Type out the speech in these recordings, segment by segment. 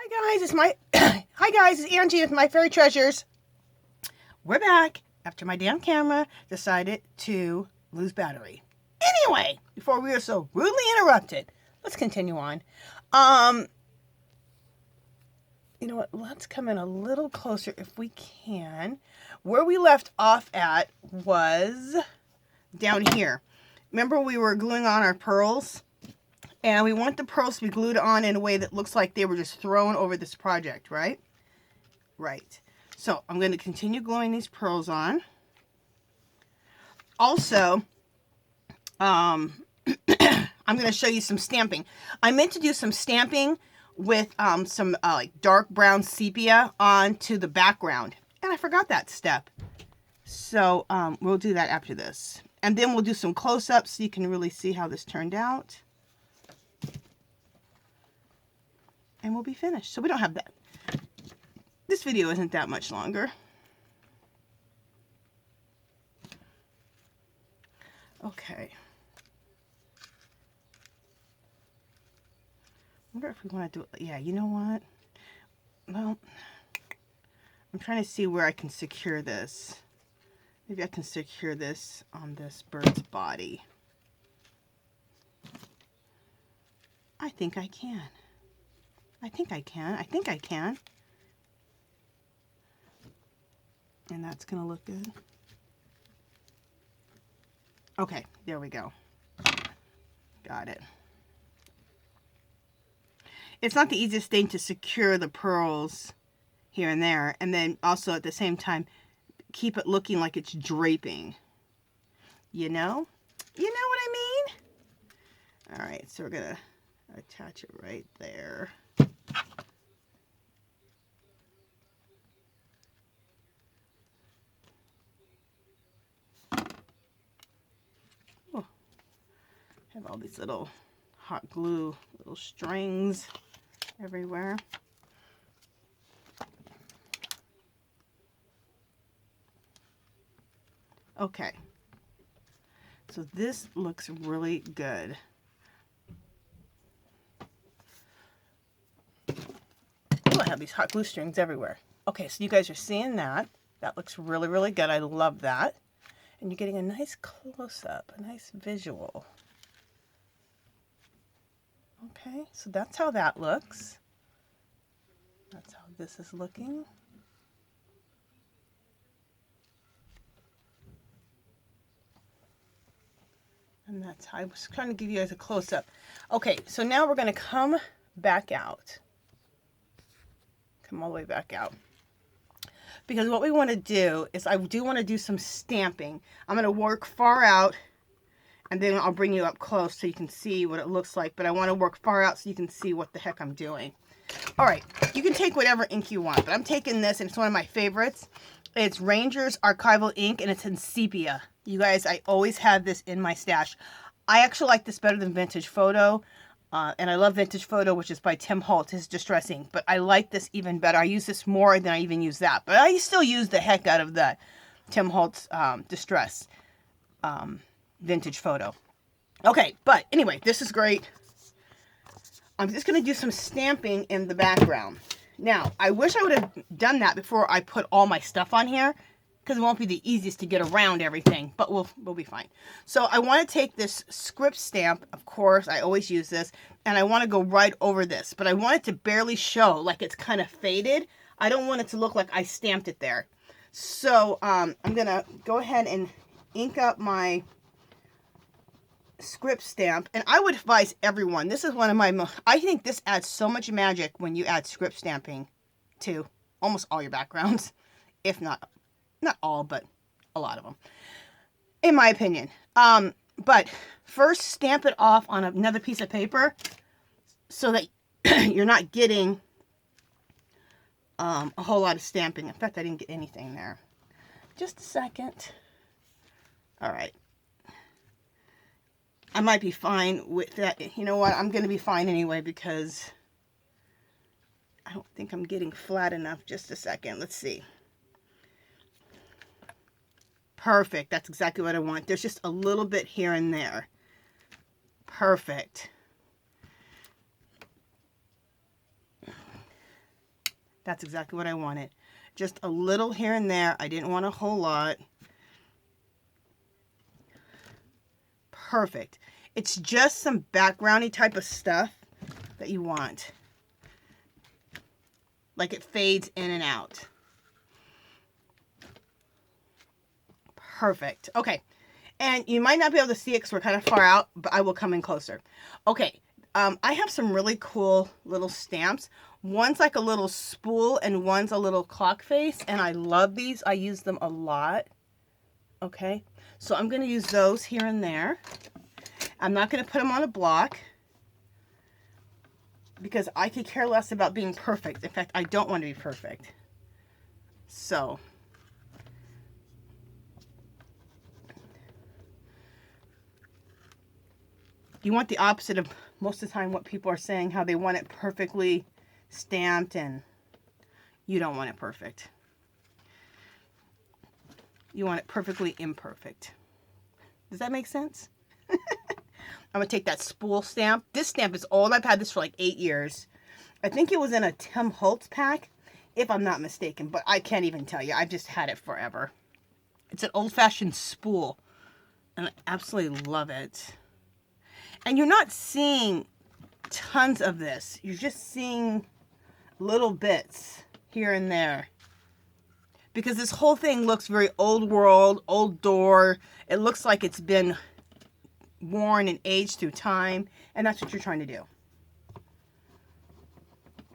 Hi guys, it's Angie with My Fairy Treasures. We're back after my damn camera decided to lose battery. Anyway, before we were so rudely interrupted, let's continue on. You know what? Let's come in a little closer if we can. Where we left off at was down here. Remember we were gluing on our pearls? And we want the pearls to be glued on in a way that looks like they were just thrown over this project, right? Right. So I'm going to continue gluing these pearls on. Also, I'm going to show you some stamping. I meant to do some stamping with some like dark brown sepia onto the background. And I forgot that step. So we'll do that after this. And then we'll do some close-ups so you can really see how this turned out. And we'll be finished. So we don't have that. This video isn't that much longer. Okay. I wonder if we want to do it. Yeah, you know what? Well, I'm trying to see where I can secure this. Maybe I can secure this on this bird's body. I think I can. I think I can. And that's going to look good. Okay, there we go. Got it. It's not the easiest thing to secure the pearls here and there, and then also at the same time keep it looking like it's draping. You know? You know what I mean? All right, so we're going to attach it right there. Oh, have all these little hot glue, little strings everywhere. Okay, so this looks really good. Oh, I have these hot glue strings everywhere. Okay, so you guys are seeing that. That looks really, really good. I love that. And you're getting a nice close-up, a nice visual. Okay, so that's how that looks. That's how this is looking. And that's how I was trying to give you guys a close-up. Okay, so now we're going to come back out. Come all the way back out. Because what we want to do is I do want to do some stamping. I'm going to work far out, and then I'll bring you up close so you can see what it looks like. But I want to work far out so you can see what the heck I'm doing. All right, you can take whatever ink you want, but I'm taking this, and it's one of my favorites. It's Ranger's Archival ink, and it's in sepia. You guys, I always have this in my stash. I actually like this better than Vintage Photo, and I love Vintage Photo, which is by Tim Holtz, his Distress ink, but I like this even better. I use this more than I even use that, but I still use the heck out of the Tim Holtz Distress Vintage Photo. Okay, but anyway, this is great. I'm just going to do some stamping in the background. Now, I wish I would have done that before I put all my stuff on here, because it won't be the easiest to get around everything, but we'll be fine. So I want to take this script stamp, of course, I always use this, and I want to go right over this, but I want it to barely show, like it's kind of faded. I don't want it to look like I stamped it there. So I'm going to go ahead and ink up my script stamp, and I would advise everyone, this is one of my I think this adds so much magic when you add script stamping to almost all your backgrounds, if not all, but a lot of them, in my opinion. But first stamp it off on another piece of paper so that you're not getting a whole lot of stamping. In fact, I didn't get anything there. Just a second. All right. I might be fine with that. You know what? I'm going to be fine anyway because I don't think I'm getting flat enough. Just a second. Let's see. Perfect. That's exactly what I want. There's just a little bit here and there. Perfect. That's exactly what I wanted. Just a little here and there. I didn't want a whole lot. Perfect. It's just some backgroundy type of stuff that you want. Like it fades in and out. Perfect. Okay. And you might not be able to see it because we're kind of far out, but I will come in closer. Okay. I have some really cool little stamps. One's like a little spool and one's a little clock face. And I love these. I use them a lot. Okay. So I'm going to use those here and there. I'm not going to put them on a block because I could care less about being perfect. In fact, I don't want to be perfect. So you want the opposite of most of the time what people are saying, how they want it perfectly stamped, and you don't want it perfect. You want it perfectly imperfect. Does that make sense? I'm going to take that spool stamp. This stamp is old. I've had this for like 8 years. I think it was in a Tim Holtz pack, if I'm not mistaken, but I can't even tell you. I've just had it forever. It's an old-fashioned spool, and I absolutely love it. And you're not seeing tons of this. You're just seeing little bits here and there. Because this whole thing looks very old world, old door. It looks like it's been worn and aged through time. And that's what you're trying to do.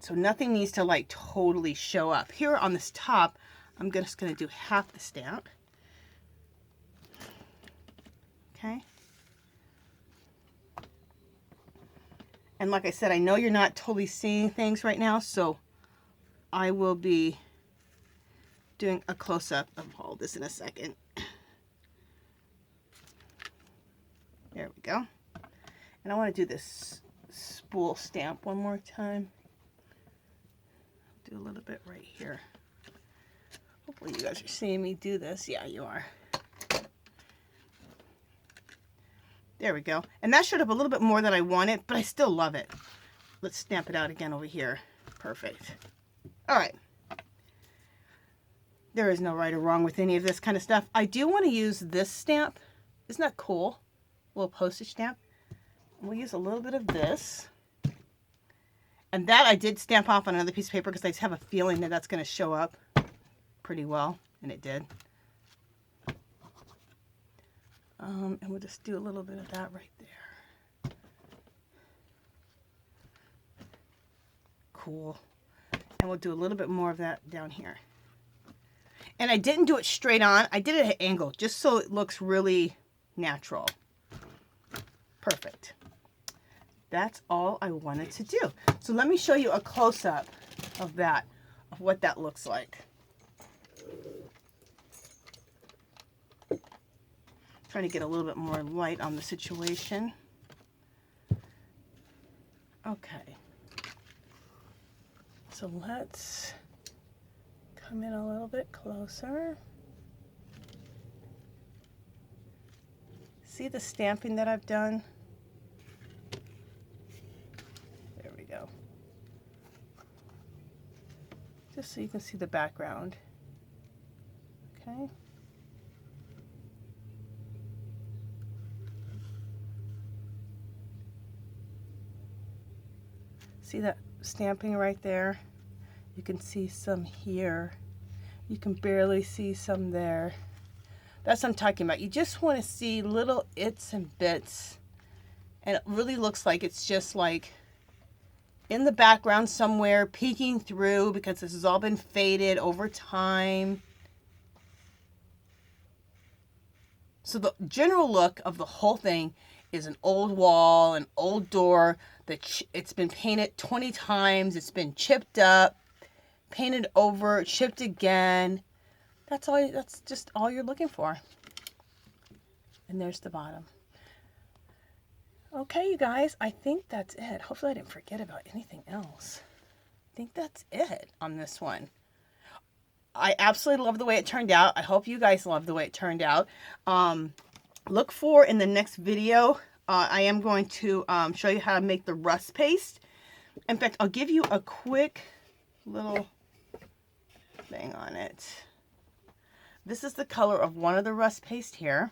So nothing needs to like totally show up. Here on this top, I'm just going to do half the stamp. Okay. And like I said, I know you're not totally seeing things right now, so I will be doing a close-up of all this in a second. There we go. And I want to do this spool stamp one more time. Do a little bit right here. Hopefully you guys are seeing me do this. Yeah, you are. There we go. And that showed up a little bit more than I wanted, but I still love it. Let's stamp it out again over here. Perfect. All right. There is no right or wrong with any of this kind of stuff. I do want to use this stamp. Isn't that cool? A little postage stamp. We'll use a little bit of this. And that I did stamp off on another piece of paper because I just have a feeling that that's going to show up pretty well. And it did. And we'll just do a little bit of that right there. Cool. And we'll do a little bit more of that down here. And I didn't do it straight on. I did it at an angle just so it looks really natural. Perfect. That's all I wanted to do. So let me show you a close-up of that, of what that looks like. Trying to get a little bit more light on the situation. Okay. So let's come in a little bit closer. See the stamping that I've done? There we go. Just so you can see the background. Okay. See that stamping right there? You can see some here. You can barely see some there. That's what I'm talking about. You just want to see little its and bits. And it really looks like it's just like in the background somewhere, peeking through, because this has all been faded over time. So the general look of the whole thing is an old wall, an old door that it's been painted 20 times. It's been chipped up, painted over, chipped again. That's all. That's just all you're looking for. And there's the bottom. Okay, you guys, I think that's it. Hopefully I didn't forget about anything else. I think that's it on this one. I absolutely love the way it turned out. I hope you guys love the way it turned out. Look for in the next video, I am going to show you how to make the rust paste. In fact, I'll give you a quick little thing on it. This is the color of one of the rust paste here.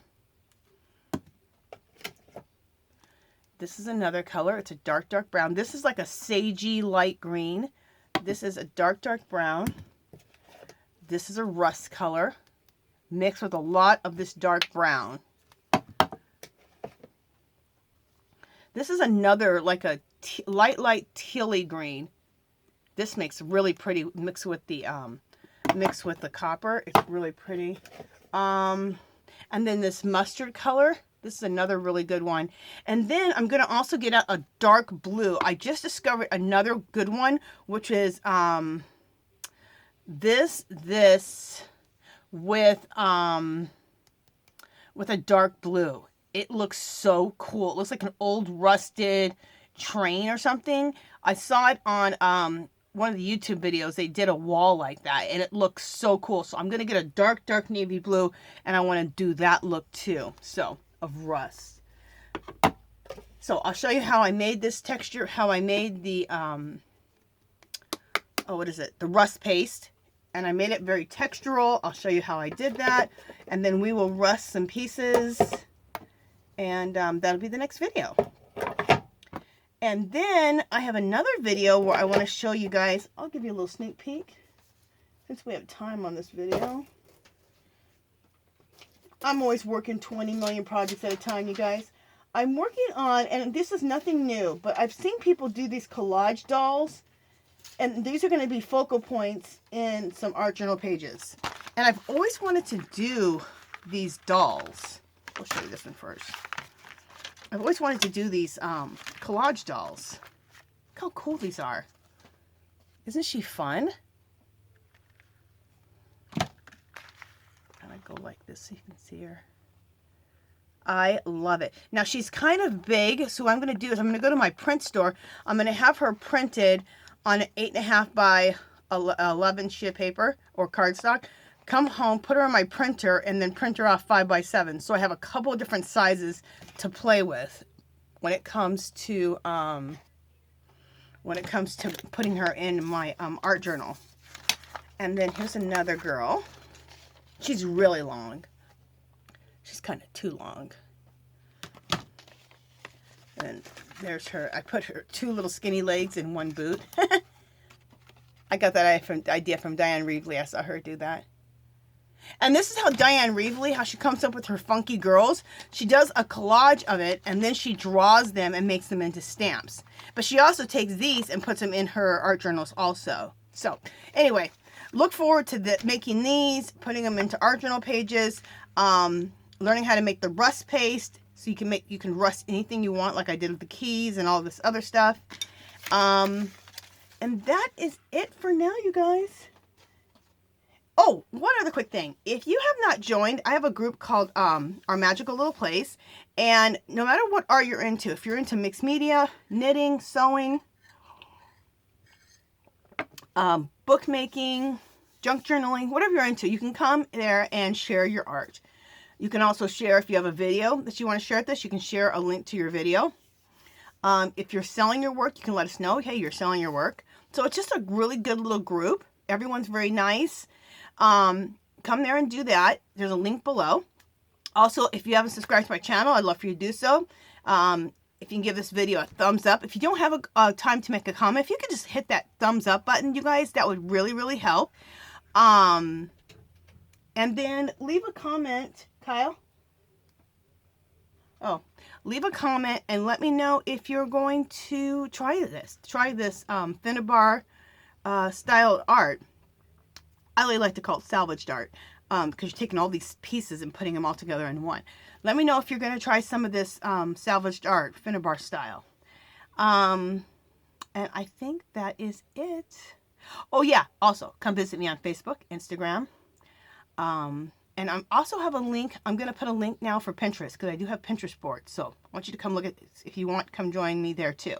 This is another color. It's a dark, dark brown. This is like a sagey light green. This is a dark, dark brown. This is a rust color mixed with a lot of this dark brown. This is another like a light tealy green. This makes really pretty mixed with the copper. It's really pretty. And then this mustard color. This is another really good one. And then I'm going to also get out a dark blue. I just discovered another good one, which is this with a dark blue. It looks so cool. It looks like an old rusted train or something. I saw it on one of the YouTube videos. They did a wall like that, and it looks so cool. So I'm going to get a dark, dark navy blue, and I want to do that look too. So, of rust. So I'll show you how I made this texture, how I made the, the rust paste. And I made it very textural. I'll show you how I did that. And then we will rust some pieces. And that'll be the next video. And then I have another video where I want to show you guys. I'll give you a little sneak peek since we have time on this video. I'm always working 20 million projects at a time, you guys. I'm working on, and this is nothing new, but I've seen people do these collage dolls. And these are going to be focal points in some art journal pages. And I've always wanted to do these dolls. I'll show you this one first. I've always wanted to do these collage dolls. Look how cool these are. Isn't she fun? And I go like this so you can see her. I love it. Now she's kind of big, so what I'm going to do is I'm going to go to my print store. I'm going to have her printed on an 8.5 by 11 sheet paper or cardstock. Come home, put her on my printer, and then print her off 5 by 7. So I have a couple of different sizes to play with when it comes to putting her in my art journal. And then here's another girl. She's really long. She's kind of too long. And there's her. I put her 2 little skinny legs in 1 boot. I got that idea from Diane Reevely. I saw her do that. And this is how Diane Reevely, how she comes up with her funky girls. She does a collage of it, and then she draws them and makes them into stamps. But she also takes these and puts them in her art journals also. So, anyway, look forward to making these, putting them into art journal pages, learning how to make the rust paste, so you can rust anything you want, like I did with the keys and all this other stuff. And that is it for now, you guys. Oh, one other quick thing. If you have not joined, I have a group called Our Magical Little Place. And no matter what art you're into, if you're into mixed media, knitting, sewing, bookmaking, junk journaling, whatever you're into, you can come there and share your art. You can also share, if you have a video that you want to share with us, you can share a link to your video. If you're selling your work, you can let us know, hey, you're selling your work. So it's just a really good little group. Everyone's very nice. Come there and do that. There's a link below. Also, if you haven't subscribed to my channel, I'd love for you to do so. If you can give this video a thumbs up. If you don't have a time to make a comment, if you could just hit that thumbs up button, you guys, that would really, really help. And then leave a comment, Kyle. Oh, leave a comment and let me know if you're going to try this. Try this Finnabar style art. I really like to call it salvaged art because you're taking all these pieces and putting them all together in one. Let me know if you're going to try some of this salvaged art, Finnabar style. And I think that is it. Oh yeah, also come visit me on Facebook, Instagram. And I also have a link. I'm going to put a link now for Pinterest because I do have Pinterest boards. So I want you to come look at this. If you want, come join me there too.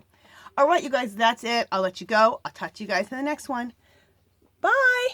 All right, you guys, that's it. I'll let you go. I'll talk to you guys in the next one. Bye.